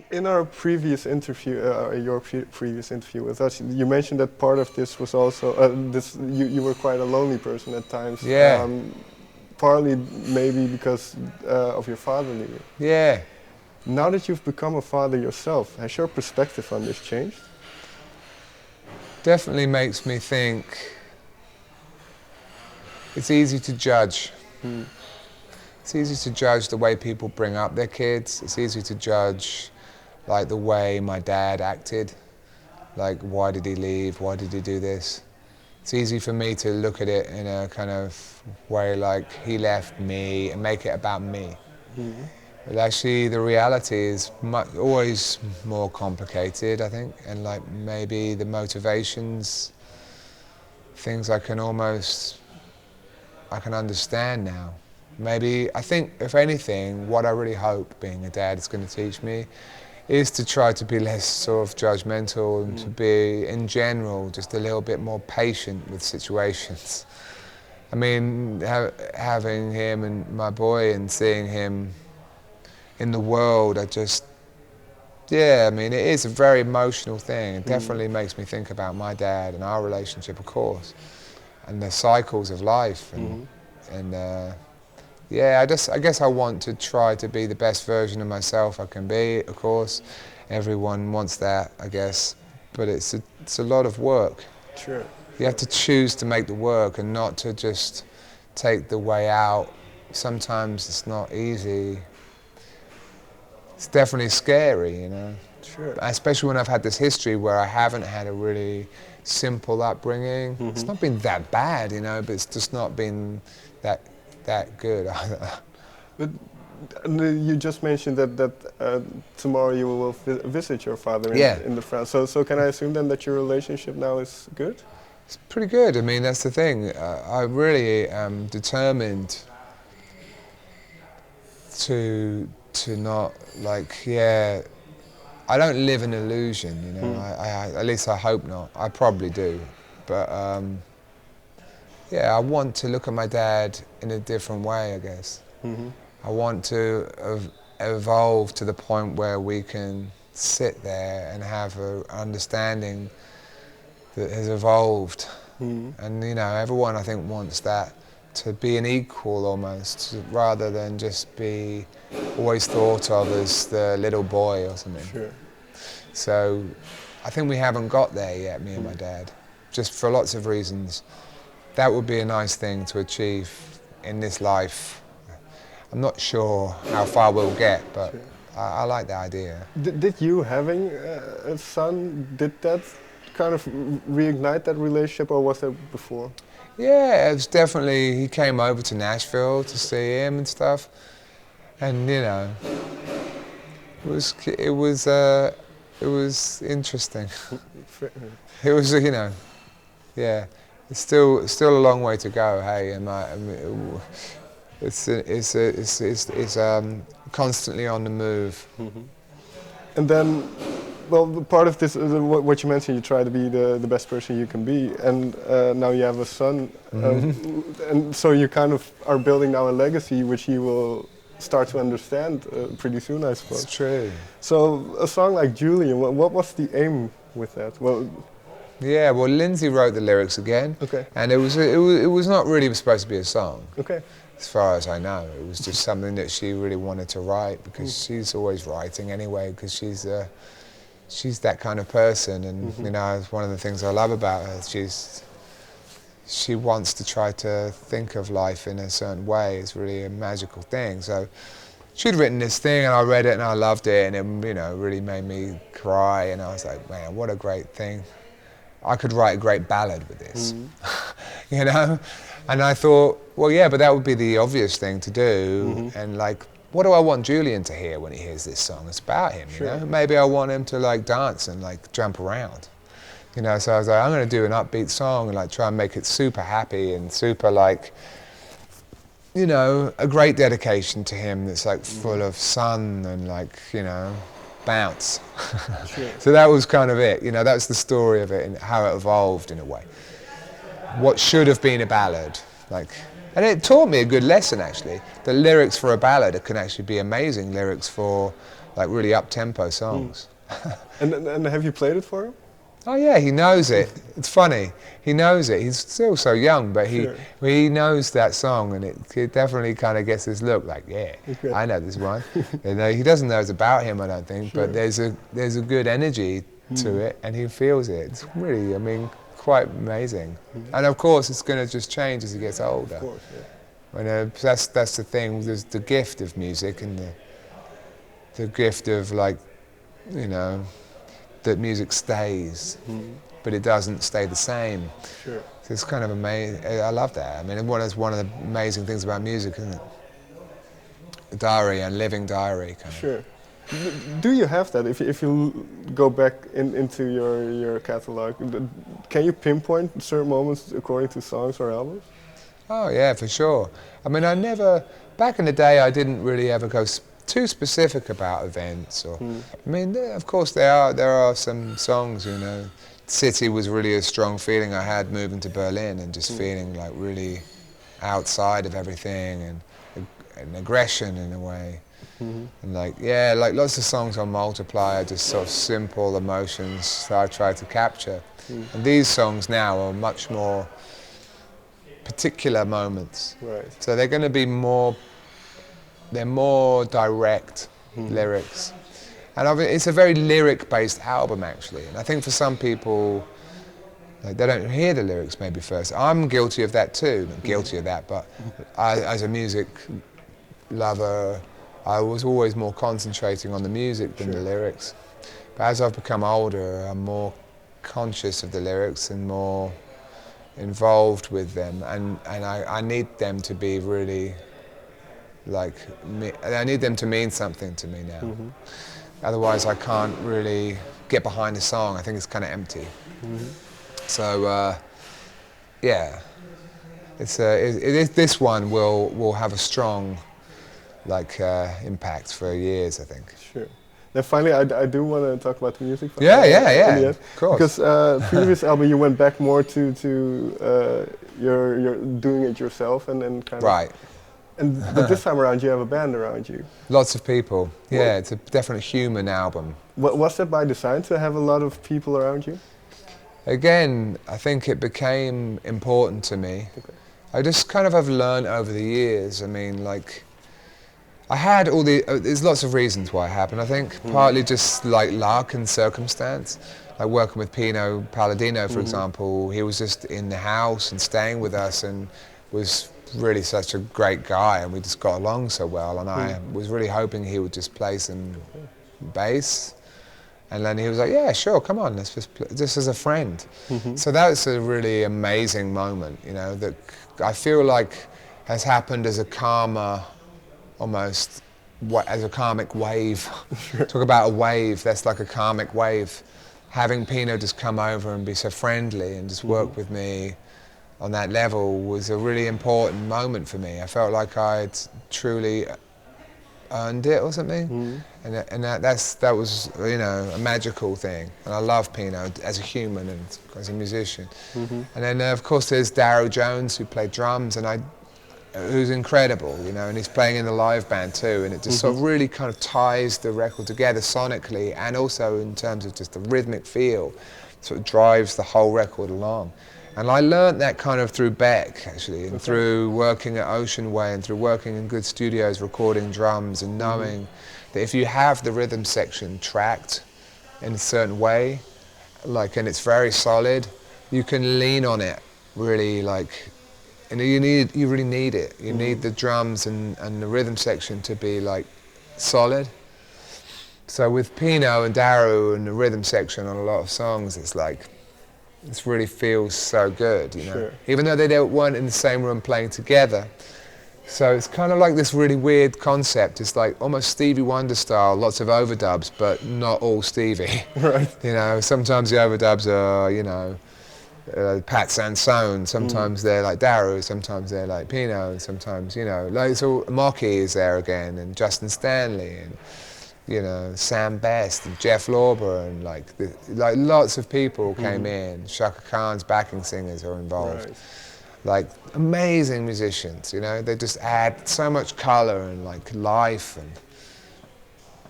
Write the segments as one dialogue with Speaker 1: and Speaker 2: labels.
Speaker 1: In our previous interview, previous interview with us, you mentioned that part of this was also you were quite a lonely person at times.
Speaker 2: Yeah.
Speaker 1: Partly maybe because of your father leaving.
Speaker 2: Yeah.
Speaker 1: Now that you've become a father yourself, has your perspective on this changed?
Speaker 2: Definitely makes me think it's easy to judge. It's easy to judge the way people bring up their kids. It's easy to judge like the way my dad acted. Like, why did he leave? Why did he do this? It's easy for me to look at it in a kind of way like he left me and make it about me. But actually the reality is always more complicated, I think, and like maybe the motivations, things I can understand now. Maybe, I think, if anything, what I really hope being a dad is going to teach me is to try to be less sort of judgmental and to be, in general, just a little bit more patient with situations. I mean, having him and my boy and seeing him in the world, I mean, it is a very emotional thing. It definitely makes me think about my dad and our relationship, of course, and the cycles of life. I guess I want to try to be the best version of myself I can be, of course. Everyone wants that, I guess, but it's a lot of work.
Speaker 1: Sure.
Speaker 2: You have to choose to make the work and not to just take the way out. Sometimes it's not easy. It's definitely scary, you know.
Speaker 1: Sure.
Speaker 2: Especially when I've had this history where I haven't had a really simple upbringing. It's not been that bad, you know, but it's just not been that good either.
Speaker 1: But you just mentioned that tomorrow you will visit your father in the France. So can I assume then that your relationship now is good?
Speaker 2: It's pretty good. I mean, that's the thing. I really am determined to not I don't live an illusion, you know. At least I hope not. I probably do, but I want to look at my dad in a different way, I guess. I want to evolve to the point where we can sit there and have an understanding that has evolved. And, you know, everyone, I think, wants that, to be an equal almost, rather than just be always thought of as the little boy or something.
Speaker 1: Sure.
Speaker 2: So I think we haven't got there yet, me and my dad, just for lots of reasons. That would be a nice thing to achieve in this life. I'm not sure how far we'll get, but sure. I like the idea.
Speaker 1: Did you having a son, did that kind of reignite that relationship, or was that before?
Speaker 2: Yeah, it was definitely, he came over to Nashville to see him and stuff. And, you know, it was interesting. It was, you know, yeah. It's still a long way to go, hey. And it's constantly on the move.
Speaker 1: And then, well, part of this, what you mentioned, you try to be the best person you can be, and now you have a son, and so you kind of are building now a legacy which he will start to understand pretty soon, I suppose.
Speaker 2: It's true.
Speaker 1: So a song like Julian, what was the aim with that? Well,
Speaker 2: yeah, well, Lindsay wrote the lyrics again, and it was not really supposed to be a song.
Speaker 1: Okay.
Speaker 2: As far as I know, it was just something that she really wanted to write, because she's always writing anyway, because she's that kind of person, and you know, it's one of the things I love about her. She wants to try to think of life in a certain way. It's really a magical thing. So she'd written this thing, and I read it, and I loved it, and it, you know, really made me cry. And I was like, man, what a great thing! I could write a great ballad with this, you know. And I thought, well, yeah, but that would be the obvious thing to do. And like, what do I want Julian to hear when he hears this song? It's about him, you know. Maybe I want him to like dance and like jump around, you know. So I was like, I'm going to do an upbeat song and like try and make it super happy and super like, you know, a great dedication to him that's like full of sun and like, you know, bounce. So that was kind of it, you know. That's the story of it and how it evolved in a way. What should have been a ballad, like, and it taught me a good lesson actually. The lyrics for a ballad can actually be amazing lyrics for like really up-tempo songs.
Speaker 1: And have you played it for him?
Speaker 2: Oh yeah, he knows it. It's funny. He knows it. He's still so young, but he knows that song, and it definitely kind of gets this look like, yeah,
Speaker 1: Okay.
Speaker 2: I know this one. You know, he doesn't know it's about him, I don't think, but there's a good energy to it, and he feels it. It's really, I mean, quite amazing. And of course, it's going to just change as he gets older.
Speaker 1: Of course, yeah.
Speaker 2: And that's the thing. There's the gift of music, and the gift of, like, you know, that music stays, but it doesn't stay the same.
Speaker 1: Sure.
Speaker 2: So it's kind of amazing. I love that. I mean, it's one of the amazing things about music, isn't it? A diary, a living diary, kind of.
Speaker 1: Sure. Do you have that? If you go back into your catalog, can you pinpoint certain moments according to songs or albums?
Speaker 2: Oh yeah, for sure. I mean, back in the day, I didn't really ever go too specific about events. Or, I mean, of course, there are some songs, you know. City was really a strong feeling I had moving to Berlin, and just feeling like really outside of everything, and aggression in a way. And like, yeah, like lots of songs on Multiply are just sort of simple emotions that I try to capture. And these songs now are much more particular moments.
Speaker 1: Right.
Speaker 2: So they're going to be they're more direct lyrics. And it's a very lyric-based album, actually. And I think for some people, like, they don't hear the lyrics maybe first. I'm guilty of that too. Not guilty of that, but as a music lover, I was always more concentrating on the music than the lyrics. But as I've become older, I'm more conscious of the lyrics and more involved with them. And I need them to be really, like, I need them to mean something to me now. Otherwise, I can't really get behind the song. I think it's kind of empty. So, yeah, this one will have a strong, like, impact for years, I think.
Speaker 1: Sure. Then finally, I do want to talk about the music.
Speaker 2: Yeah, of course.
Speaker 1: Because previous album, you went back more to your doing it yourself, and then kind of.
Speaker 2: Right.
Speaker 1: But this time around, you have a band around you.
Speaker 2: Lots of people. Yeah, it's a definitely human album.
Speaker 1: Was that by design to have a lot of people around you?
Speaker 2: Again, I think it became important to me.
Speaker 1: Okay.
Speaker 2: I just kind of have learned over the years. I mean, like, I had all there's lots of reasons why it happened. I think partly just like luck and circumstance. Like working with Pino Palladino, for example, he was just in the house and staying with us, and was really such a great guy, and we just got along so well, and I was really hoping he would just play some bass, and then he was like, yeah, sure, come on, let's just play, just as a friend. So that was a really amazing moment, you know, that I feel like has happened as a karma, almost, as a karmic wave. Talk about a wave, that's like a karmic wave. Having Pino just come over and be so friendly and just work with me on that level was a really important moment for me. I felt like I'd truly earned it or something, and that was, you know, a magical thing. And I love Pino as a human and as a musician. And then of course there's Darryl Jones, who played drums, and who's incredible, you know, and he's playing in the live band too, and it just sort of really kind of ties the record together sonically, and also in terms of just the rhythmic feel, sort of drives the whole record along. And I learned that kind of through Beck, actually, and through working at Ocean Way, and through working in good studios, recording drums, and knowing that if you have the rhythm section tracked in a certain way, like, and it's very solid, you can lean on it really, like, and you really need it. You need the drums and the rhythm section to be, like, solid. So with Pino and Daru and the rhythm section on a lot of songs, it's like, it really feels so good, you know.
Speaker 1: Sure.
Speaker 2: Even though they weren't in the same room playing together. So it's kind of like this really weird concept. It's like almost Stevie Wonder style, lots of overdubs, but not all Stevie.
Speaker 1: Right.
Speaker 2: You know, sometimes the overdubs are, you know, Pat Sansone, sometimes they're like Daru, sometimes they're like Pino, and sometimes, you know, like, so Mocky is there again, and Justin Stanley, and, you know, Sam Best and Jeff Lorber, and like lots of people came in. Shaka Khan's backing singers are involved.
Speaker 1: Right.
Speaker 2: Like amazing musicians, you know, they just add so much color and like life, and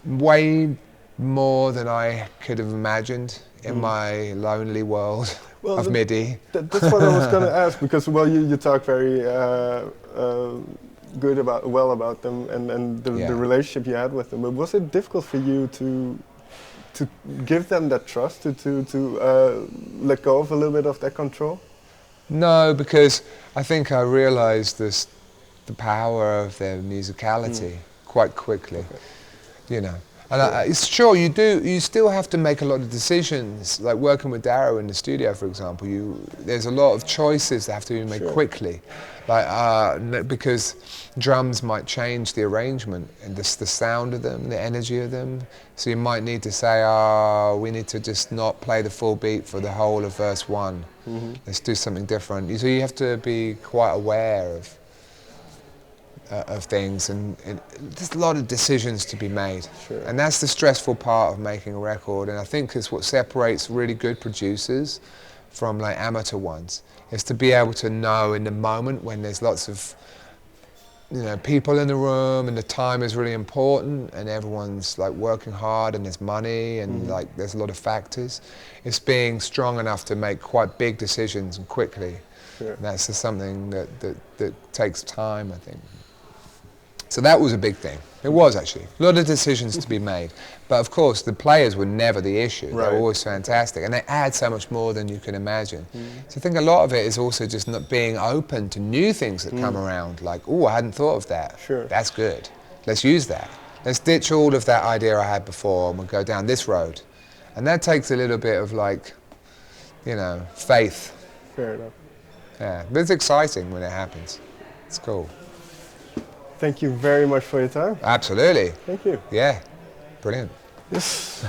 Speaker 2: way more than I could have imagined in my lonely world of MIDI.
Speaker 1: That's what I was going to ask, because well, you talk very good about them and the relationship you had with them. But was it difficult for you to give them that trust, to let go of a little bit of that control?
Speaker 2: No, because I think I realized the power of their musicality quite quickly.
Speaker 1: Okay.
Speaker 2: You know, and it's sure you still have to make a lot of decisions, like working with Darrow in the studio, for example. There's a lot of choices that have to be made quickly, like because drums might change the arrangement and the sound of them, the energy of them. So you might need to say, we need to just not play the full beat for the whole of verse 1. Let's do something different. So you have to be quite aware of things, and there's a lot of decisions to be made. And that's the stressful part of making a record, and I think it's what separates really good producers from like amateur ones, is to be able to know in the moment when there's lots of people in the room and the time is really important and everyone's like working hard and there's money and like there's a lot of factors. It's being strong enough to make quite big decisions and quickly. That's just something that takes time, I think. So that was a big thing. It was actually a lot of decisions to be made, but of course the players were never the issue. They were always fantastic, and they add so much more than you can imagine. So I think a lot of it is also just not being open to new things that come around. Like, I hadn't thought of that. That's good. Let's use that. Let's ditch all of that idea I had before, and we'll go down this road. And that takes a little bit of like, faith.
Speaker 1: Fair enough.
Speaker 2: Yeah, but it's exciting when it happens. It's cool.
Speaker 1: Thank you very much for your time.
Speaker 2: Absolutely.
Speaker 1: Thank you.
Speaker 2: Yeah, brilliant.
Speaker 1: Yes.